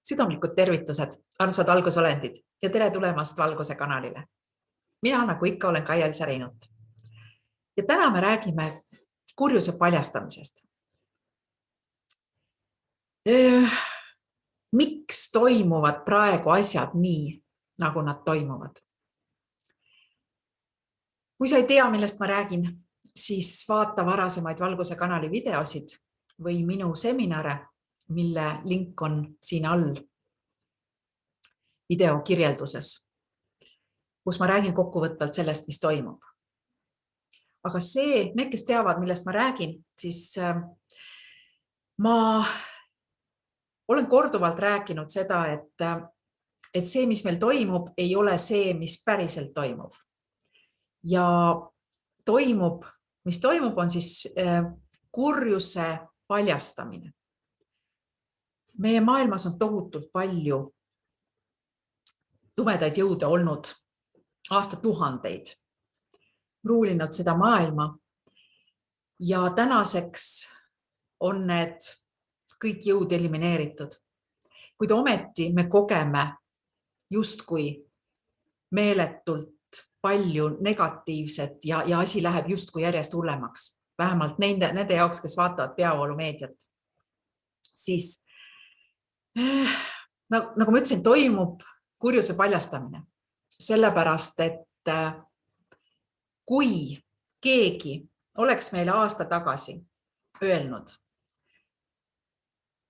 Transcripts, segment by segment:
Südamlikud tervitused, armsad valgusolendid ja tere tulemast Valguse kanalile. Mina nagu ikka olen Kaia-Liisa Reinut. Ja täna me räägime kurjuse paljastamisest. Miks toimuvad praegu asjad nii, nagu nad toimuvad? Kui sa ei tea, millest ma räägin, siis vaata varasemaid Valguse kanali videosid või minu seminare, mille link on siin all video kirjelduses, kus ma räägin kokkuvõtvalt sellest, mis toimub. Aga need, kes teavad, millest ma räägin, siis ma olen korduvalt rääkinud seda, et see, mis meil toimub, ei ole see, mis päriselt toimub. Ja mis toimub, on siis kurjuse paljastamine. Meie maailmas on tohutult palju tumedaid jõude olnud aastatuhandeid, ruulinud seda maailma ja tänaseks on need kõik jõud elimineeritud. Kuid ometi me kogeme justkui meeletult palju negatiivset ja asi läheb justkui järjest hullemaks. Vähemalt nende jaoks, kes vaatavad peavoolumeediat. Siis, nagu ma ütlesin, toimub kurjuse paljastamine. Sellepärast, et kui keegi oleks meile aasta tagasi öelnud,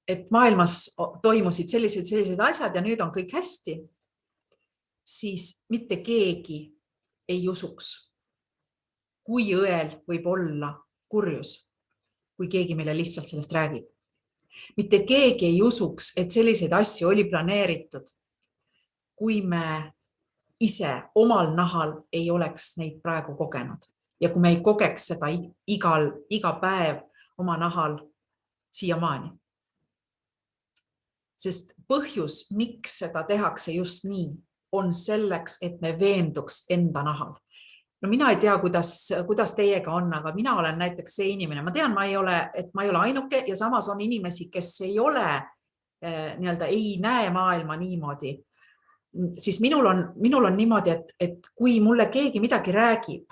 et maailmas toimusid sellised asjad ja nüüd on kõik hästi, siis mitte keegi ei usuks, kui õel võib olla kurjus, kui keegi meile lihtsalt sellest räägib. Mitte keegi ei usuks, et selliseid asju oli planeeritud, kui me ise omal nahal ei oleks neid praegu kogenud ja kui me ei kogeks seda iga päev oma nahal siiamaani. Sest põhjus, miks seda tehakse just nii, on selleks, et me veenduks enda nahal. No mina ei tea, kuidas teiega on, aga mina olen näiteks see inimene. Ma tean, et ma ei ole ainuke ja samas on inimesi, kes ei ole, ei näe maailma niimoodi. Siis minul on niimoodi, et kui mulle keegi midagi räägib,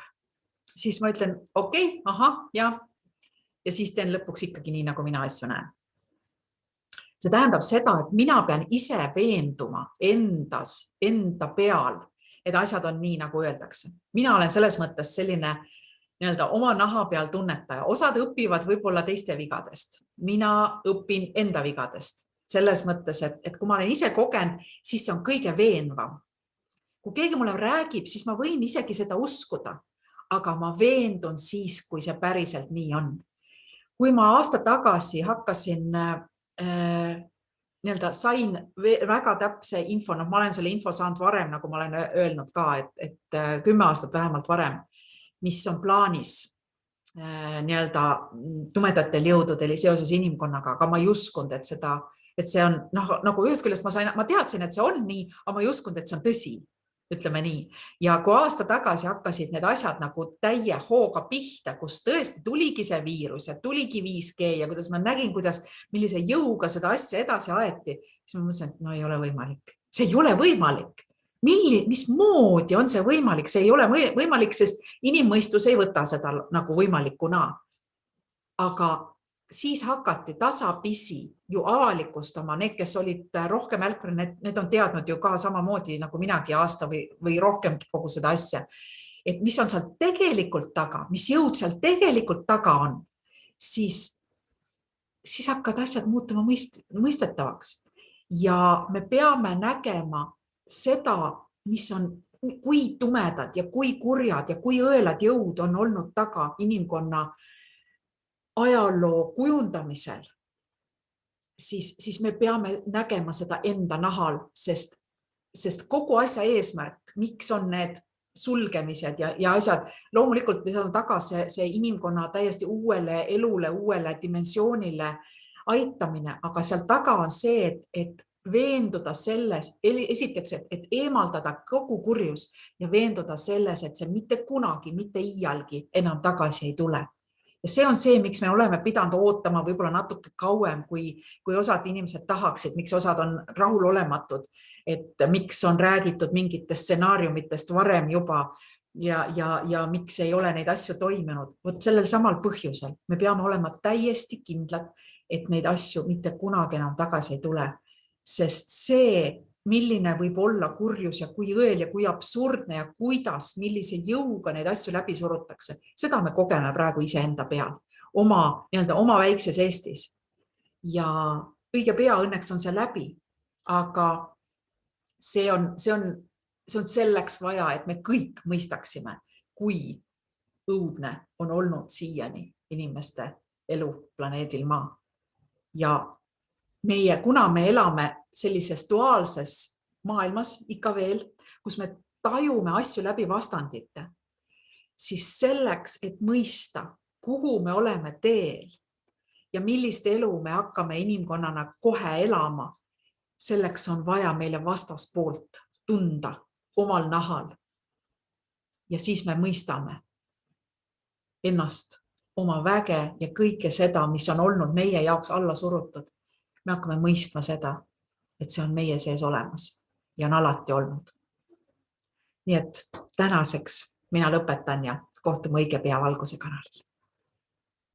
siis ma ütlen, okei, ja siis teen lõpuks ikkagi nii, nagu mina asju näen. See tähendab seda, et mina pean ise veenduma enda peal, et asjad on nii, nagu öeldakse. Mina olen selles mõttes selline oma naha peal tunnetaja. Osad õpivad võib-olla teiste vigadest. Mina õpin enda vigadest. Selles mõttes, et kui ma olen ise kogenud, siis see on kõige veenvam. Kui keegi mulle räägib, siis ma võin isegi seda uskuda, aga ma veendun siis, kui see päriselt nii on. Kui ma aasta tagasi hakkasin sain väga täpse info, ma olen selle info saanud varem, nagu ma olen öelnud ka, et 10 aastat vähemalt varem, mis on plaanis tumedatel jõududel seoses inimkonnaga, aga ma ei uskunud, et see on, nagu ühes küljest ma teadsin, et see on nii, aga ma ei uskunud, et see on tõsi, ütleme nii. Ja kui aasta tagasi hakkasid need asjad nagu täie hooga pihta, kus tõesti tuligi see viirus ja tuligi 5G ja kuidas ma nägin, millise jõuga seda asja edasi aeti, siis ma mõtlesin, et no ei ole võimalik. See ei ole võimalik. Mismoodi on see võimalik? See ei ole võimalik, sest inimmõistus ei võta seda nagu võimalikuna. Aga siis hakati tasapisi ju avalikustama, need, kes olid rohkem älkvel, need on teadnud ju ka samamoodi nagu minagi aasta või rohkemgi kogu seda asja. Et mis on seal tegelikult taga, mis jõud seal tegelikult taga on, siis hakkavad asjad muutuma mõistetavaks. Ja me peame nägema seda, mis on, kui tumedad ja kui kurjad ja kui õelad jõud on olnud taga inimkonna ajaloo kujundamisel, siis me peame nägema seda enda nahal, sest kogu asja eesmärk, miks on need sulgemised ja asjad, loomulikult mis on taga see inimkonna täiesti uuele elule, uuele dimensioonile aitamine, aga seal taga on see, et veenduda selles, esiteks, et eemaldada kogu kurjus ja veenduda selles, et see mitte kunagi, mitte iialgi enam tagasi ei tule. Ja see on see, miks me oleme pidanud ootama võib-olla natuke kauem, kui osad inimesed tahaksid, miks osad on rahulolematud, et miks on räägitud mingitest stsenaariumitest varem juba ja miks ei ole neid asju toiminud. Vot sellel samal põhjusel me peame olema täiesti kindlad, et neid asju mitte kunagi enam tagasi ei tule, sest see, milline võib olla kurjus ja kui õel ja kui absurdne ja kuidas, millise jõuga neid asju läbi surutakse, seda me kogeme praegu iseenda peal, oma väikses Eestis. Ja õige pea õnneks on see läbi, aga see on selleks vaja, et me kõik mõistaksime, kui õudne on olnud siiani inimeste elu planeedil Maa. Ja kuna me elame sellises duaalses maailmas ikka veel, kus me tajume asju läbi vastandite, siis selleks, et mõista, kuhu me oleme teel ja millist elu me hakkame inimkonnana kohe elama, selleks on vaja meile vastaspoolt tunda omal nahal. Ja siis me mõistame ennast, oma väge ja kõike seda, mis on olnud meie jaoks alla surutud. Me hakkame mõistma seda, et see on meie sees olemas ja on alati olnud. Nii et tänaseks mina lõpetan ja kohtume õige pea Valguse kanalil.